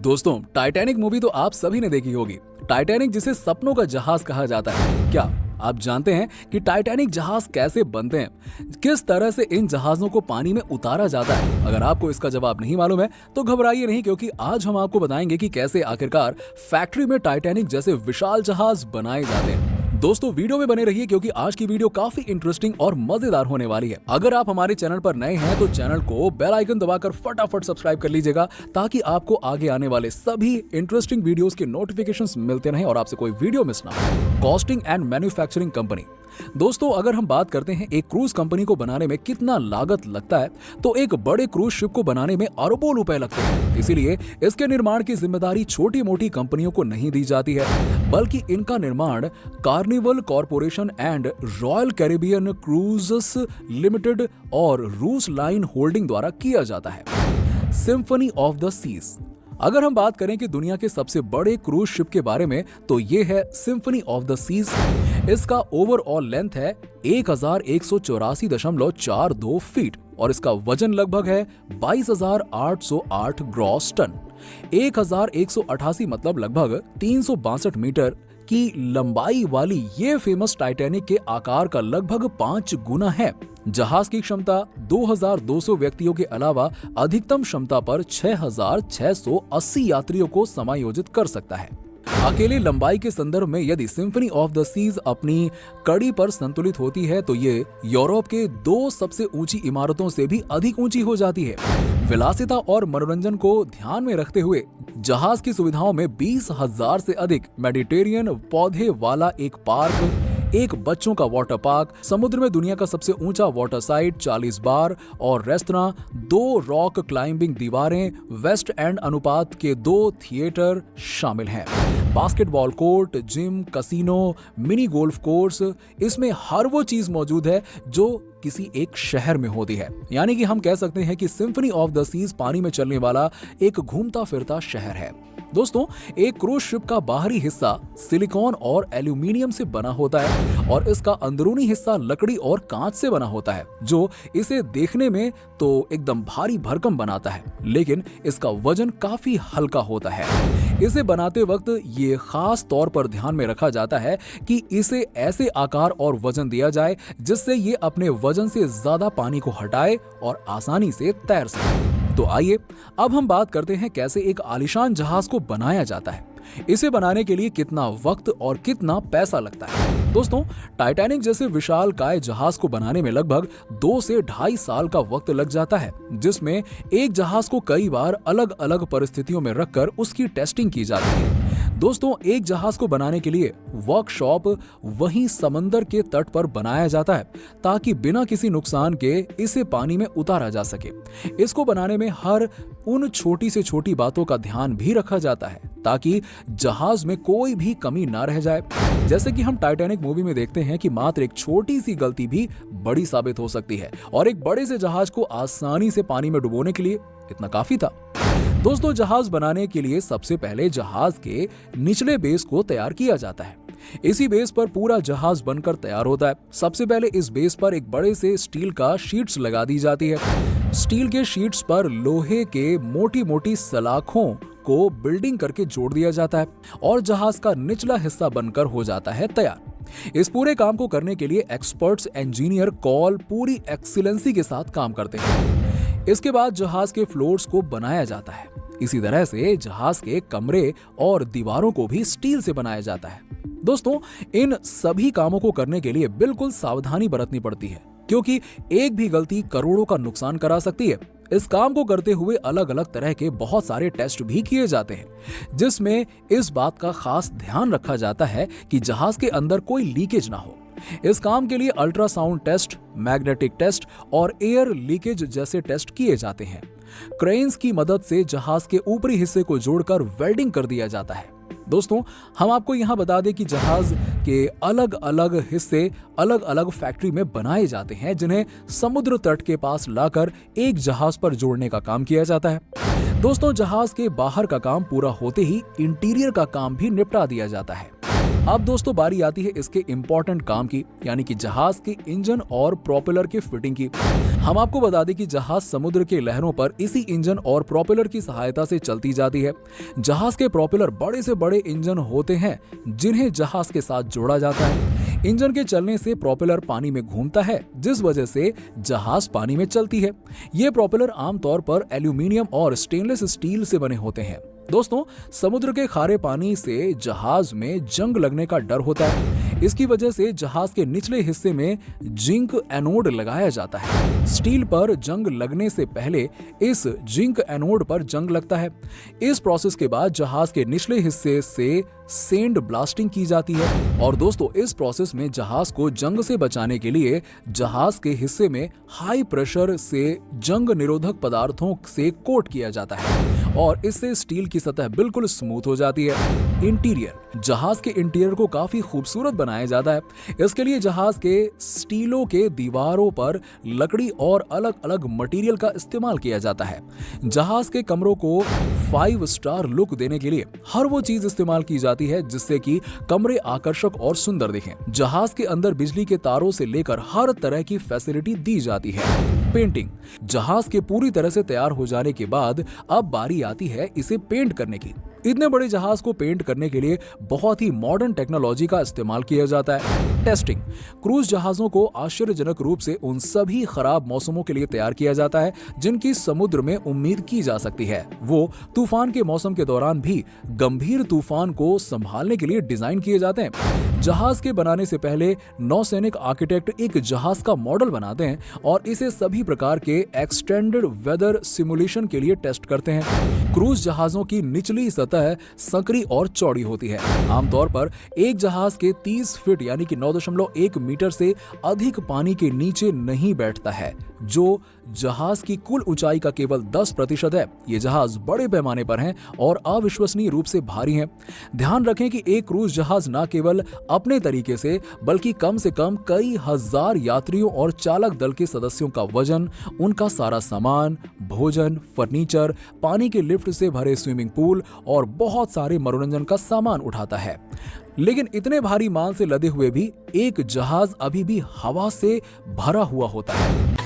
दोस्तों, Titanic movie तो आप सभी ने देखी होगी। टाइटैनिक जिसे सपनों का जहाज कहा जाता है, क्या आप जानते हैं कि टाइटैनिक जहाज कैसे बनते हैं? किस तरह से इन जहाजों को पानी में उतारा जाता है? अगर आपको इसका जवाब नहीं मालूम है तो घबराइए नहीं, क्योंकि आज हम आपको बताएंगे कि कैसे आखिरकार फैक्ट्री में टाइटैनिक जैसे विशाल जहाज बनाए जाते हैं। दोस्तों, वीडियो में बने रहिए क्योंकि आज की वीडियो काफी इंटरेस्टिंग और मजेदार होने वाली है। अगर आप हमारे चैनल पर नए हैं तो चैनल को बेल आइकन दबाकर फटाफट सब्सक्राइब कर लीजिएगा, ताकि आपको आगे आने वाले सभी इंटरेस्टिंग वीडियोस के नोटिफिकेशंस मिलते रहें और आपसे कोई वीडियो मिस ना हो। Costing and manufacturing company. दोस्तों, अगर हम बात करते हैं एक क्रूज कंपनी को बनाने में कितना लागत लगता है, तो एक बड़े क्रूज शिप को बनाने में अरबों रुपए लगते हैं। इसीलिए इसके निर्माण की जिम्मेदारी छोटी मोटी कंपनियों को नहीं दी जाती है, बल्कि इनका निर्माण Carnival Corporation and Royal Caribbean Cruises Limited और रूस लाइन होल्डिंग द्वारा किया जाता है। Symphony of the Seas. अगर हम बात करें कि दुनिया के सबसे बड़े क्रूज शिप के बारे में, तो ये है सिम्फनी ऑफ द सीज। इसका ओवरऑल लेंथ है 1184.42 फीट और इसका वजन लगभग है 22,808 ग्रॉस टन। 1188 मतलब लगभग 362 मीटर की लंबाई वाली ये फेमस टाइटैनिक के आकार का लगभग 5 गुना है। जहाज की क्षमता 2200 व्यक्तियों के अलावा अधिकतम क्षमता पर 6680 यात्रियों को समायोजित कर सकता है। अकेले लंबाई के संदर्भ में यदि सिम्फनी ऑफ द सीज अपनी कड़ी पर संतुलित होती है, तो ये यूरोप के 2 सबसे ऊंची इमारतों से भी अधिक ऊंची हो जाती है। विलासिता और मनोरंजन को ध्यान में रखते हुए जहाज की सुविधाओं में 20,000 से अधिक मेडिटेरियन पौधे वाला एक पार्क, एक बच्चों का वाटर पार्क, समुद्र में दुनिया का सबसे ऊंचा वाटर साइड, 40 बार और रेस्तरां, 2 रॉक क्लाइंबिंग दीवारें, वेस्ट एंड अनुपात के 2 थिएटर शामिल हैं। Basketball court, gym, casino, mini golf course, इसमें हर वो चीज मौजूद है जो किसी एक शहर में होती है। यानी कि हम कह सकते हैं कि सिम्फनी ऑफ द सीज पानी में चलने वाला एक घूमता फिरता शहर है। दोस्तों, एक क्रूज शिप का बाहरी हिस्सा सिलिकॉन और एल्यूमिनियम से बना होता है और इसका अंदरूनी हिस्सा लकड़ी और कांच से बना होता है, जो इसे देखने में तो एकदम भारी भरकम बनाता है, लेकिन इसका वजन काफी हल्का होता है। इसे बनाते वक्त ये खास तौर पर ध्यान में रखा जाता है कि इसे ऐसे आकार और वजन दिया जाए जिससे ये अपने वजन से ज्यादा पानी को हटाए और आसानी से तैर सके। तो आइए अब हम बात करते हैं कैसे एक आलीशान जहाज को बनाया जाता है। इसे बनाने के लिए कितना वक्त और कितना पैसा लगता है। दोस्तों, टाइटैनिक जैसे विशाल काय जहाज को बनाने में लगभग 2 से 2.5 साल का वक्त लग जाता है, जिसमें एक जहाज को कई बार अलग अलग परिस्थितियों में रखकर उसकी टेस्टिंग की जाती है। दोस्तों, एक जहाज को बनाने के लिए वर्कशॉप वहीं समंदर के तट पर बनाया जाता है, ताकि बिना किसी नुकसान के इसे पानी में उतारा जा सके। इसको बनाने में हर उन छोटी से छोटी बातों का ध्यान भी रखा जाता है, ताकि जहाज में कोई भी कमी ना रह जाए। जैसे कि हम टाइटैनिक मूवी में देखते हैं कि मात्र एक छोटी सी गलती भी बड़ी साबित हो सकती है, और एक बड़े से जहाज को आसानी से पानी में डुबोने के लिए इतना काफी था। दोस्तों, जहाज बनाने के लिए सबसे पहले जहाज के निचले बेस को तैयार किया जाता है। इसी बेस पर पूरा जहाज बनकर तैयार होता है। सबसे पहले इस बेस पर एक बड़े से स्टील का शीट्स लगा दी जाती है। स्टील के शीट्स पर लोहे के मोटी मोटी सलाखों को बिल्डिंग करके जोड़ दिया जाता है और जहाज का निचला हिस्सा बनकर हो जाता है तैयार। इस पूरे काम को करने के लिए एक्सपर्ट्स इंजीनियर कॉल पूरी एक्सीलेंसी के साथ काम करते हैं। इसके बाद जहाज के फ्लोर्स को बनाया जाता है। इसी तरह से जहाज के कमरे और दीवारों को भी स्टील से बनाया जाता है। दोस्तों, इन सभी कामों को करने के लिए बिल्कुल सावधानी बरतनी पड़ती है, क्योंकि एक भी गलती करोड़ों का नुकसान करा सकती है। इस काम को करते हुए अलग अलग तरह के बहुत सारे टेस्ट भी किए जाते हैं, जिसमें इस बात का खास ध्यान रखा जाता है कि जहाज के अंदर कोई लीकेज ना हो। इस काम के लिए अल्ट्रासाउंड टेस्ट, मैग्नेटिक टेस्ट और एयर लीकेज जैसे टेस्ट किए जाते हैं। क्रेन्स की मदद से जहाज के ऊपरी हिस्से को जोड़कर वेल्डिंग कर दिया जाता है। दोस्तों, हम आपको यहाँ बता दें कि जहाज के अलग अलग हिस्से अलग अलग फैक्ट्री में बनाए जाते हैं, जिन्हें समुद्र तट के पास लाकर एक जहाज पर जोड़ने का काम किया जाता है। दोस्तों, जहाज के बाहर का काम पूरा होते ही इंटीरियर का काम भी निपटा दिया जाता है। अब दोस्तों बारी आती है इसके इंपॉर्टेंट काम की, यानी कि जहाज के इंजन और प्रोपेलर के फिटिंग की। हम आपको बता दें कि जहाज समुद्र के लहरों पर इसी इंजन और प्रोपेलर की सहायता से चलती जाती है। जहाज के प्रोपेलर बड़े से बड़े इंजन होते हैं जिन्हें जहाज के साथ जोड़ा जाता है। इंजन के चलने से प्रोपेलर पानी में घूमता है, जिस वजह से जहाज पानी में चलती है। ये प्रोपेलर आमतौर पर एल्यूमिनियम और स्टेनलेस स्टील से बने होते हैं। दोस्तों, समुद्र के खारे पानी से जहाज में जंग लगने का डर होता है। इसकी वजह से जहाज के निचले हिस्से में जिंक एनोड लगाया जाता है। स्टील पर जंग लगने से पहले इस जिंक एनोड पर जंग लगता है। इस प्रोसेस के बाद जहाज के निचले हिस्से से सैंड ब्लास्टिंग की जाती है। और दोस्तों, इस प्रोसेस में जहाज को जंग से बचाने के लिए जहाज के हिस्से में हाई प्रेशर से जंग निरोधक पदार्थों से कोट किया जाता है और इससे स्टील की सतह बिल्कुल स्मूथ हो जाती है। इंटीरियर, जहाज के इंटीरियर को काफी खूबसूरत बनाया जाता है। इसके लिए जहाज के स्टीलों के दीवारों पर लकड़ी और अलग अलग मटेरियल का इस्तेमाल किया जाता है। जहाज के कमरों को 5 स्टार लुक देने के लिए हर वो चीज इस्तेमाल की जाती है जिससे कि कमरे आकर्षक और सुंदर दिखें। जहाज के अंदर बिजली के तारों से लेकर हर तरह की फैसिलिटी दी जाती है। पेंटिंग, जहाज के पूरी तरह से तैयार हो जाने के बाद अब बारी आती है इसे पेंट करने की। इतने बड़े जहाज को पेंट करने के लिए बहुत ही मॉडर्न टेक्नोलॉजी का इस्तेमाल किया जाता है। टेस्टिंग, क्रूज जहाजों को आश्चर्यजनक रूप से उन सभी खराब मौसमों के लिए तैयार किया जाता है जिनकी समुद्र में उम्मीद की जा सकती है। वो तूफान के मौसम के दौरान भी गंभीर तूफान को संभालने के लिए डिजाइन किए जाते हैं। जहाज के बनाने से पहले नौसैनिक आर्किटेक्ट एक जहाज का मॉडल बनाते हैं और इसे सभी प्रकार के एक्सटेंडेड वेदर सिमुलेशन के लिए टेस्ट करते हैं। क्रूज जहाजों की निचली सतह संकरी और चौड़ी होती है। आमतौर पर एक जहाज के 30 फीट यानी कि 9.1 मीटर से अधिक पानी के नीचे नहीं बैठता है, जो जहाज की कुल ऊंचाई का केवल 10% है। ये जहाज बड़े पैमाने पर हैं और अविश्वसनीय रूप से भारी हैं। ध्यान रखें कि एक क्रूज जहाज न केवल अपने तरीके से बल्कि कम से कम कई हजार यात्रियों और चालक दल के सदस्यों का वजन, उनका सारा सामान, भोजन, फर्नीचर, पानी के लिफ्ट से भरे स्विमिंग पूल और बहुत सारे मनोरंजन का सामान उठाता है। लेकिन इतने भारी माल से लदे हुए भी एक जहाज अभी भी हवा से भरा हुआ होता है।